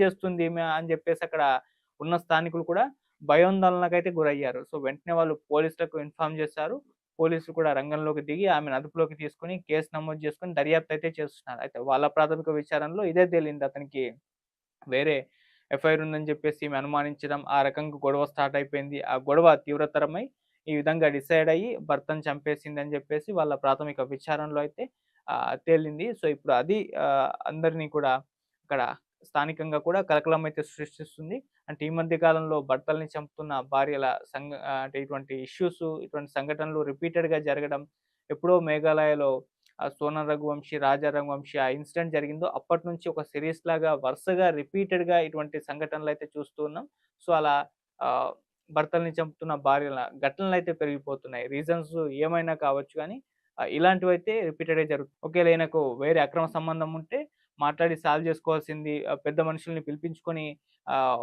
చేస్తుంది ఈమె అని చెప్పేసి అక్కడ ఉన్న స్థానికులు కూడా భయాందోళనకైతే గురయ్యారు. సో, వెంటనే వాళ్ళు పోలీసులకు ఇన్ఫార్మ్ చేశారు. పోలీసులు కూడా రంగంలోకి దిగి ఆమెను అదుపులోకి తీసుకొని కేసు నమోదు చేసుకొని దర్యాప్తు అయితే చేస్తున్నారు. అయితే వాళ్ళ ప్రాథమిక విచారణలో ఇదే తేలింది అతనికి వేరే ఎఫ్ఐఆర్ ఉందని చెప్పేసి ఈమె అనుమానించడం, ఆ రకంగా గొడవ స్టార్ట్ అయిపోయింది. ఆ గొడవ తీవ్రతరమై ఈ విధంగా డిసైడ్ అయ్యి భర్తను చంపేసిందని చెప్పేసి వాళ్ళ ప్రాథమిక విచారణలో అయితే తేలింది. సో, ఇప్పుడు అది అందరిని కూడా అక్కడ స్థానికంగా కూడా కలకలం అయితే సృష్టిస్తుంది. అంటే ఈ మధ్య కాలంలో భర్తల్ని చంపుతున్న భార్యల అంటే ఇటువంటి ఇష్యూస్, ఇటువంటి సంఘటనలు రిపీటెడ్‌గా జరగడం. ఎప్పుడో మేఘాలయలో సోనం రఘువంశీ, రాజా రఘువంశీ ఆ ఇన్సిడెంట్ జరిగిందో అప్పటినుంచి ఒక సీరీస్‌లాగా వరుసగా రిపీటెడ్‌గా ఇటువంటి సంఘటనలైతే చూస్తూ ఉన్నాం. సో, అలా ఆహ్, భర్తల్ని చంపుతున్న భార్యల ఘటనలైతే పెరిగిపోతున్నాయి. రీజన్స్ ఏమైనా కావచ్చు గానీ ఇలాంటివైతే రిపీటెడ్‌గా జరుగుతాయి. ఒకేళ ఈయనకు వేరే అక్రమ సంబంధం ఉంటే మాట్లాడి సాల్వ్ జేసుకోవాల్సింది. పెద్ద మనుషుల్ని పిలిపించుకొని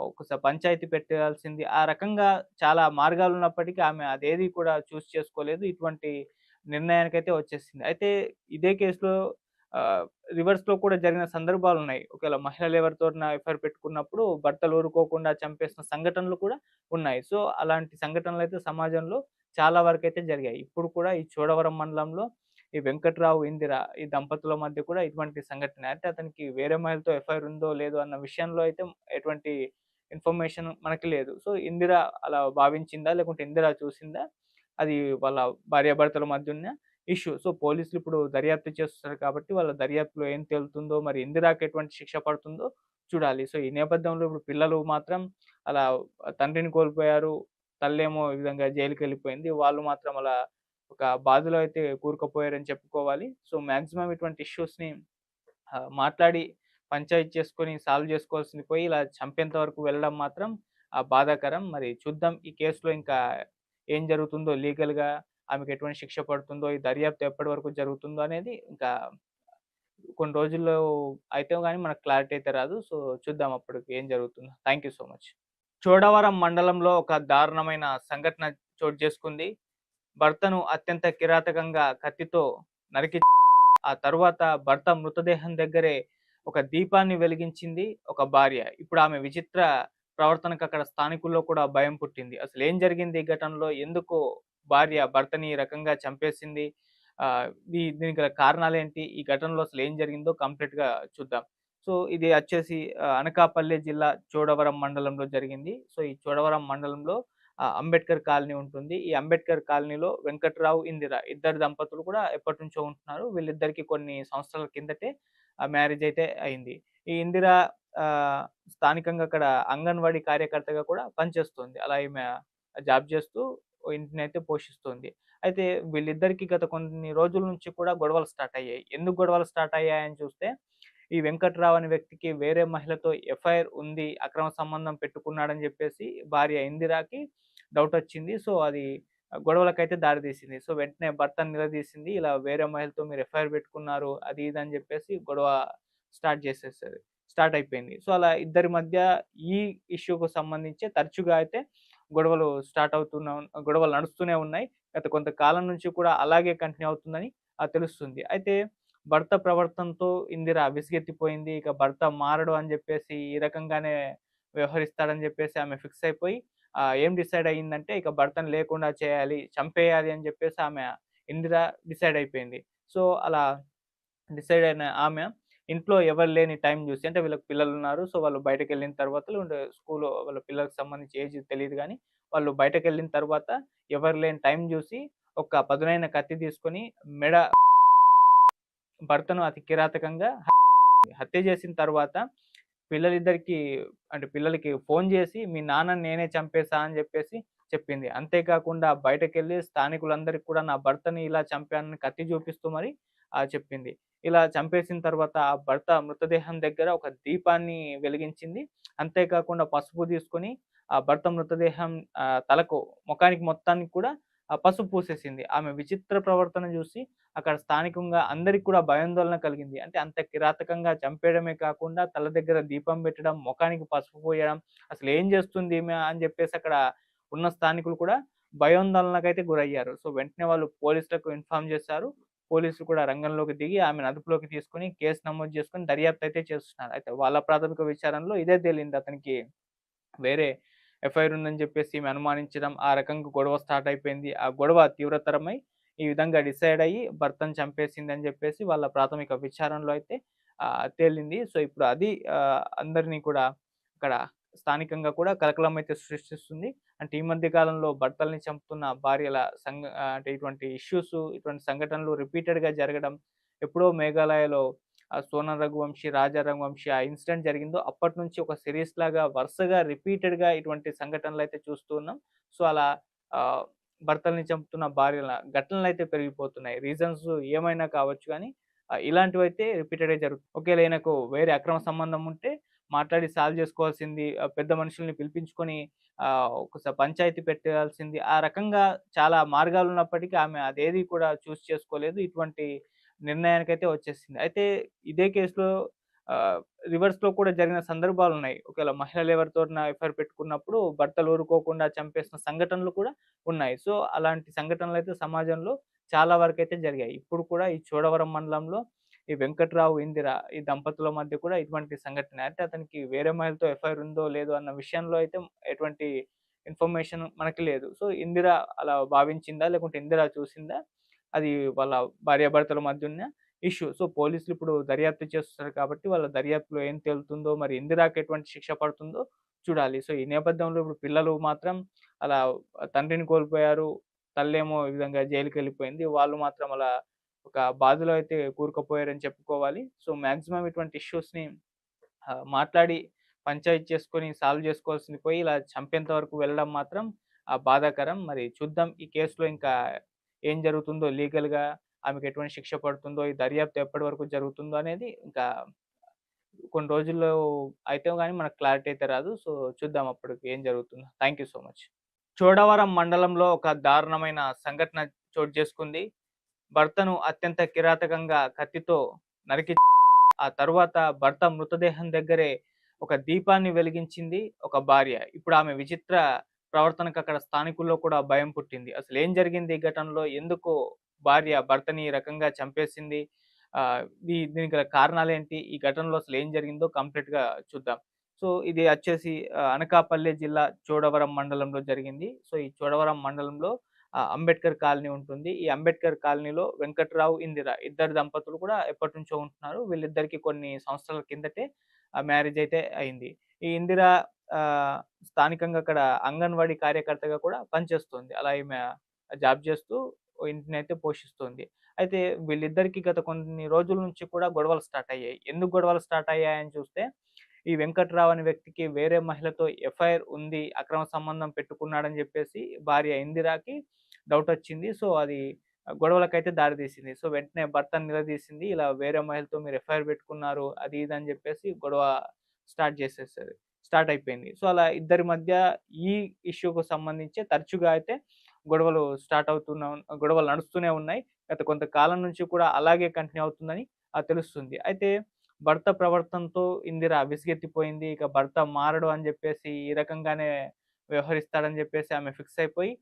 ఒకసారి పంచాయతీ పెట్టాల్సింది. ఆ రకంగా చాలా మార్గాలున్నప్పటికీ ఆమె అదేది కూడా చూస్ చేసుకోలేదు. ఇటువంటి నిర్ణయానికైతే వచ్చేసింది. అయితే ఇదే కేస్‌లో ఆహ్, రివర్స్‌లో కూడా జరిగిన సందర్భాలున్నాయి. ఒకవేళ మహిళలు ఎవరితోనా ఎఫ్ఐఆర్ పెట్టుకున్నప్పుడు భర్తలు ఊరుకోకుండా చంపేసిన సంఘటనలు కూడా ఉన్నాయి. సో, అలాంటి సంఘటనలైతే సమాజంలో చాలా వరకైతే జరిగాయి. ఇప్పుడు కూడా ఈ చోడవరం మండలంలో ఈ వెంకట్రావు, ఇందిర ఈ దంపతుల మధ్య కూడా ఇటువంటి సంఘటన. అంటే అతనికి వేరే మహిళతో ఎఫ్ఐఆర్ ఉందో లేదో అన్న విషయంలో అయితే ఎటువంటి ఇన్ఫర్మేషన్ మనకి లేదు. సో, ఇందిర అలా భావించిందా? లేకుంటే ఇందిర చూసిందా? అది వాళ్ళ భార్యాభర్తల మధ్య ఉన్న ఇష్యూ. సో, పోలీసులు ఇప్పుడు దర్యాప్తు చేస్తున్నారు కాబట్టి వాళ్ళ దర్యాప్తులో ఏం తేలుతుందో, మరి ఇందిరాకి ఎటువంటి శిక్ష పడుతుందో చూడాలి. సో, ఈ నేపథ్యంలో ఇప్పుడు పిల్లలు మాత్రం అలా తండ్రిని కోల్పోయారు. తల్లేమో ఈ విధంగా జైలుకెళ్ళిపోయింది. వాళ్ళు మాత్రం అలా ఒక బాధలో అయితే కూరుకుపోయారని చెప్పుకోవాలి. సో, మాక్సిమం ఇటువంటి ఇష్యూస్‌ని మాట్లాడి పంచాయతీ చేసుకొని సాల్వ్ చేసుకోవాల్సింది పోయి ఇలా చంపేంత వరకు వెళ్ళడం మాత్రం బాధాకరం. మరి చూద్దాం ఈ కేస్‌లో ఇంకా ఏం జరుగుతుందో లీగల్‌గా ఆమెకు ఎటువంటి శిక్ష పడుతుందో, ఈ దర్యాప్తు ఎప్పటి వరకు జరుగుతుందో అనేది ఇంకా కొన్ని రోజుల్లో అయితే గాని మనకు క్లారిటీ అయితే రాదు. సో, చూద్దాం అప్పటికి ఏం జరుగుతుందో. Thank you so much. Chodavaram మండలంలో ఒక దారుణమైన సంఘటన చోటు చేసుకుంది. భర్తను అత్యంత కిరాతకంగా కత్తితో నరికి ఆ తరువాత భర్త మృతదేహం దగ్గరే ఒక దీపాన్ని వెలిగించింది ఒక భార్య. ఇప్పుడు ఆమె విచిత్ర ప్రవర్తనకు అక్కడ స్థానికుల్లో కూడా భయం పుట్టింది. అసలేం జరిగింది ఈ ఘటనలో? ఎందుకు భార్య భర్తని ఈ రకంగా చంపేసింది? దీనికి గల కారణాలేంటి? ఈ ఘటనలో అసలేం జరిగిందో కంప్లీట్‌గా చూద్దాం. సో, ఇది వచ్చేసి అనకాపల్లి జిల్లా చోడవరం మండలంలో జరిగింది. సో, ఈ చోడవరం మండలంలో అంబేద్కర్ కాలనీ ఉంటుంది. ఈ అంబేద్కర్ కాలనీలో వెంకట్రావు, ఇందిర ఇద్దరు దంపతులు కూడా ఎప్పటినుంచో ఉంటున్నారు. వీళ్ళిద్దరికీ కొన్ని సంవత్సరాల కిందటే మ్యారేజ్ అయితే అయింది. ఈ ఇందిర స్థానికంగా అక్కడ అంగన్వాడీ కార్యకర్తగా కూడా పనిచేస్తుంది. అలా ఈమె జాబ్ చేస్తూ ఇంటినైతే పోషిస్తుంది. అయితే వీళ్ళిద్దరికీ గత కొన్ని రోజుల నుంచి కూడా గొడవలు స్టార్ట్ అయ్యాయి. ఎందుకు గొడవలు స్టార్ట్ అయ్యాయని చూస్తే ఈ వెంకట్రావు అనే వ్యక్తికి వేరే మహిళతో ఎఫ్ఐఆర్ ఉంది. అక్రమ సంబంధం పెట్టుకున్నాడని జెప్పేసి భార్య ఇందిరాకి డౌటొచ్చింది. సో, అది గొడవలకైతే దారితీసింది. సో, వెంటనే భర్తను నిలదీసింది. ఇలా వేరే మహిళతో మీరు ఎఫ్ఐఆర్ పెట్టుకున్నారు. అది ఇది అని జెప్పేసి గొడవ స్టార్ట్ అయిపోయింది. సో, అలా ఇద్దరి మధ్య ఈ ఇష్యూకు సంబంధించి తరచుగా అయితే గొడవలు గొడవలు నడుస్తూనే ఉన్నాయి. గత కొంతకాలం నుంచి కూడా అలాగే కంటిన్యూ అవుతుందని తెలుస్తుంది. అయితే భర్త ప్రవర్తనతో ఇందిర విసిగెత్తిపోయింది. ఇక భర్త మారడు అని జెప్పేసి ఈ రకంగానే వ్యవహరిస్తాడని జెప్పేసి ఆమె ఫిక్స్ అయిపోయి ఏం డిసైడ్ అయిందంటే ఇక భర్తను లేకుండా చేయాలి, చంపేయాలి అని జెప్పేసి ఆమె ఇందిర డిసైడ్ అయిపోయింది. సో, అలా డిసైడ్ అయిన ఆమె ఇంట్లో ఎవరు లేని టైం జూసి అంటే వీళ్ళకి పిల్లలున్నారు. సో, వాళ్ళు బయటకెళ్ళిన తర్వాత లేకుంటే స్కూలు వాళ్ళ పిల్లలకి సంబంధించి ఏజ్ తెలీదు గానీ, వాళ్ళు బయటకెళ్ళిన తర్వాత ఎవరు లేని టైం జూసి ఒక పదునైన కత్తి తీసుకొని మెడ భర్తను అతి కిరాతకంగా హత్య చేసిన తర్వాత పిల్లలిద్దరికీ అంటే పిల్లలకి ఫోను జేసి, "మీ నాన్నని నేనే చంపేశా" అని జెప్పేసి చెప్పింది. అంతేకాకుండా బయటకెళ్ళి స్థానికులందరికి కూడా నా భర్తని ఇలా చంపానని కత్తి చూపిస్తూ మరి చెప్పింది. ఇలా చంపేసిన తర్వాత ఆ భర్త మృతదేహం దగ్గర ఒక దీపాన్ని వెలిగించింది. అంతేకాకుండా పసుపు తీసుకొని ఆ భర్త మృతదేహం తలకు, మొఖానికి మొత్తానికి కూడా పసుపు పూసేసింది. ఆమె విచిత్ర ప్రవర్తన జూసి అక్కడ స్థానికంగా అందరికి కూడా భయాందోళన కలిగింది. అంటే అంత కిరాతకంగా చంపేయడమే కాకుండా తల దగ్గర దీపం పెట్టడం, మొఖానికి పసుపు పూయడం, అసలేం జేస్తుంది ఈమె అని జెప్పేసి అక్కడ ఉన్న స్థానికులు కూడా భయాందోళనకైతే గురయ్యారు. సో, వెంటనే వాళ్ళు పోలీసులకు ఇన్ఫార్మ్ చేశారు. పోలీసులు కూడా రంగంలోకి దిగి ఆమెను అదుపులోకి తీసుకొని కేసు నమోదు చేసుకొని దర్యాప్తు అయితే చేస్తున్నారు. అయితే వాళ్ళ ప్రాథమిక విచారణలో ఇదే తేలింది అతనికి వేరే ఎఫ్ఐఆర్ ఉందని చెప్పేసి ఈమె అనుమానించడం, ఆ రకంగా గొడవ స్టార్ట్ అయిపోయింది. ఆ గొడవ తీవ్రతరమై ఈ విధంగా డిసైడ్ అయ్యి భర్తను చంపేసిందని చెప్పేసి వాళ్ళ ప్రాథమిక విచారణలో అయితే తేలింది. సో, ఇప్పుడు అది అందరిని కూడా అక్కడ స్థానికంగా కూడా కలకలం అయితే సృష్టిస్తుంది. అంటే ఈ మధ్య కాలంలో భర్తల్ని చంపుతున్న భార్యల అంటే ఇటువంటి ఇష్యూస్, ఇటువంటి సంఘటనలు రిపీటెడ్‌గా జరగడం. ఎప్పుడో మేఘాలయలో సోనం రఘువంశీ, రాజా రఘువంశీ ఆ ఇన్సిడెంట్ జరిగిందో అప్పటినుంచి ఒక సీరీస్‌లాగా వరుసగా రిపీటెడ్‌గా ఇటువంటి సంఘటనలైతే చూస్తూ ఉన్నాం. సో, అలా ఆహ్, భర్తల్ని చంపుతున్న భార్యల ఘటనలైతే పెరిగిపోతున్నాయి. రీజన్స్ ఏమైనా కావచ్చు గానీ ఇలాంటివైతే రిపీటెడ్‌గా జరుగుతాయి. ఒకేళ ఈయనకు వేరే అక్రమ సంబంధం ఉంటే మాట్లాడి సాల్వ్ జేసుకోవాల్సింది. పెద్ద మనుషుల్ని పిలిపించుకొని ఒకసారి పంచాయతీ పెట్టాల్సింది. ఆ రకంగా చాలా మార్గాలున్నప్పటికీ ఆమె అదేది కూడా చేసుకోలేదు. ఇటువంటి నిర్ణయానికైతే వచ్చేసింది. అయితే ఇదే కేస్‌లో ఆహ్, రివర్స్‌లో కూడా జరిగిన సందర్భాలున్నాయి. ఒకవేళ మహిళలు ఎవరితోటిన ఎఫ్ఐఆర్ పెట్టుకున్నప్పుడు భర్తలు ఊరుకోకుండా చంపేసిన సంఘటనలు కూడా ఉన్నాయి. సో, అలాంటి సంఘటనలైతే సమాజంలో చాలా వరకైతే జరిగాయి. ఇప్పుడు కూడా ఈ చోడవరం మండలంలో ఈ వెంకట్రావు, ఇందిర ఈ దంపతుల మధ్య కూడా ఇటువంటి సంఘటన. అంటే అతనికి వేరే మహిళతో ఎఫ్ఐఆర్ ఉందో లేదో అన్న విషయంలో అయితే ఎటువంటి ఇన్ఫర్మేషన్ మనకి లేదు. సో, ఇందిర అలా భావించిందా? లేకుంటే ఇందిర చూసిందా? అది వాళ్ళ భార్యాభర్తల మధ్య ఉన్న ఇష్యూ. సో, పోలీసులు ఇప్పుడు దర్యాప్తు చేస్తున్నారు కాబట్టి వాళ్ళ దర్యాప్తులో ఏం తేలుతుందో, మరి ఇందిరాకి ఎటువంటి శిక్ష పడుతుందో చూడాలి. సో, ఈ నేపథ్యంలో ఇప్పుడు పిల్లలు మాత్రం అలా తండ్రిని కోల్పోయారు. తల్లేమో ఈ విధంగా జైలుకెళ్ళిపోయింది. వాళ్ళు మాత్రం అలా ఒక బాధలో అయితే కూరుకుపోయారని చెప్పుకోవాలి. సో, మాక్సిమం ఇటువంటి ఇష్యూస్‌ని మాట్లాడి పంచాయతీ చేసుకొని సాల్వ్ చేసుకోవాల్సింది పోయి ఇలా చంపేంత వరకు వెళ్ళడం మాత్రం బాధాకరం. మరి చూద్దాం ఈ కేస్‌లో ఇంకా ఏం జరుగుతుందో లీగల్‌గా ఆమెకు ఎటువంటి శిక్ష పడుతుందో, ఈ దర్యాప్తు ఎప్పటి వరకు జరుగుతుందో అనేది ఇంకా కొన్ని రోజుల్లో అయితే గాని మనకు క్లారిటీ అయితే రాదు. సో, చూద్దాం అప్పటికి ఏం జరుగుతుందో. Thank you so much. Chodavaram మండలంలో ఒక దారుణమైన సంఘటన చోటు చేసుకుంది. భర్తను అత్యంత కిరాతకంగా కత్తితో నరికి ఆ తరువాత భర్త మృతదేహం దగ్గరే ఒక దీపాన్ని వెలిగించింది ఒక భార్య. ఇప్పుడు ఆమె విచిత్ర ప్రవర్తనకు అక్కడ స్థానికుల్లో కూడా భయం పుట్టింది. అసలేం జరిగింది ఈ ఘటనలో? ఎందుకు భార్య భర్తని ఈ రకంగా చంపేసింది? దీనికి గల కారణాలేంటి? ఈ ఘటనలో అసలేం జరిగిందో కంప్లీట్‌గా చూద్దాం. సో, ఇది వచ్చేసి అనకాపల్లి జిల్లా చోడవరం మండలంలో జరిగింది. సో, ఈ చోడవరం మండలంలో అంబేద్కర్ కాలనీ ఉంటుంది. ఈ అంబేద్కర్ కాలనీలో వెంకట్రావు, ఇందిర ఇద్దరు దంపతులు కూడా ఎప్పటినుంచో ఉంటున్నారు. వీళ్ళిద్దరికీ కొన్ని సంవత్సరాల కిందటే మ్యారేజ్ అయితే అయింది. ఈ ఇందిర ఆహ్, స్థానికంగా అక్కడ అంగన్వాడీ కార్యకర్తగా కూడా పనిచేస్తుంది. అలా ఈమె జాబ్ చేస్తూ ఇంటినైతే పోషిస్తుంది. అయితే వీళ్ళిద్దరికీ గత కొన్ని రోజుల నుంచి కూడా గొడవలు స్టార్ట్ అయ్యాయి. ఎందుకు గొడవలు స్టార్ట్ అయ్యాయని చూస్తే ఈ వెంకట్రావు అనే వ్యక్తికి వేరే మహిళతో ఎఫ్ఐఆర్ ఉంది. అక్రమ సంబంధం పెట్టుకున్నాడని జెప్పేసి భార్య ఇందిరాకి డౌటొచ్చింది. సో, అది గొడవలకైతే దారితీసింది. సో, వెంటనే భర్తను నిలదీసింది. ఇలా వేరే మహిళతో మీరు ఎఫ్ఐఆర్ పెట్టుకున్నారు. అది ఇది అని జెప్పేసి గొడవ స్టార్ట్ అయిపోయింది. సో, అలా ఇద్దరి మధ్య ఈ ఇష్యూకు సంబంధించి తరచుగా అయితే గొడవలు నడుస్తూనే ఉన్నాయి. గత కొంతకాలం నుంచి కూడా అలాగే కంటిన్యూ అవుతుందని తెలుస్తుంది. అయితే భర్త ప్రవర్తనతో ఇందిర విసిగెత్తిపోయింది. ఇక భర్త మారడు అని జెప్పేసి ఈ రకంగానే వ్యవహరిస్తాడని జెప్పేసి ఆమె ఫిక్స్ అయిపోయి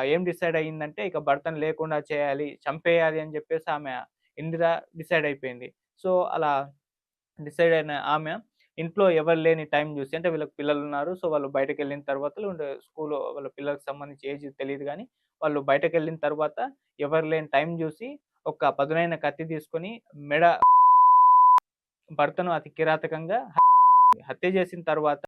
ఏం డిసైడ్ అయ్యిందంటే ఇక భర్తను లేకుండా చేయాలి, చంపేయాలి అని జెప్పేసి ఆమె ఇందిర డిసైడ్ అయిపోయింది. సో, అలా డిసైడ్ అయిన ఆమె ఇంట్లో ఎవరు లేని టైం జూసి అంటే వీళ్ళకి పిల్లలున్నారు. సో, వాళ్ళు బయటకెళ్ళిన తర్వాత లేకుంటే వాళ్ళ పిల్లలకి సంబంధించి ఏజ్ తెలీదు గానీ, వాళ్ళు బయటకెళ్ళిన తర్వాత ఎవరు లేని టైం జూసి ఒక పదునైన కత్తి తీసుకొని భర్తను అతి కిరాతకంగా హత్య చేసిన తర్వాత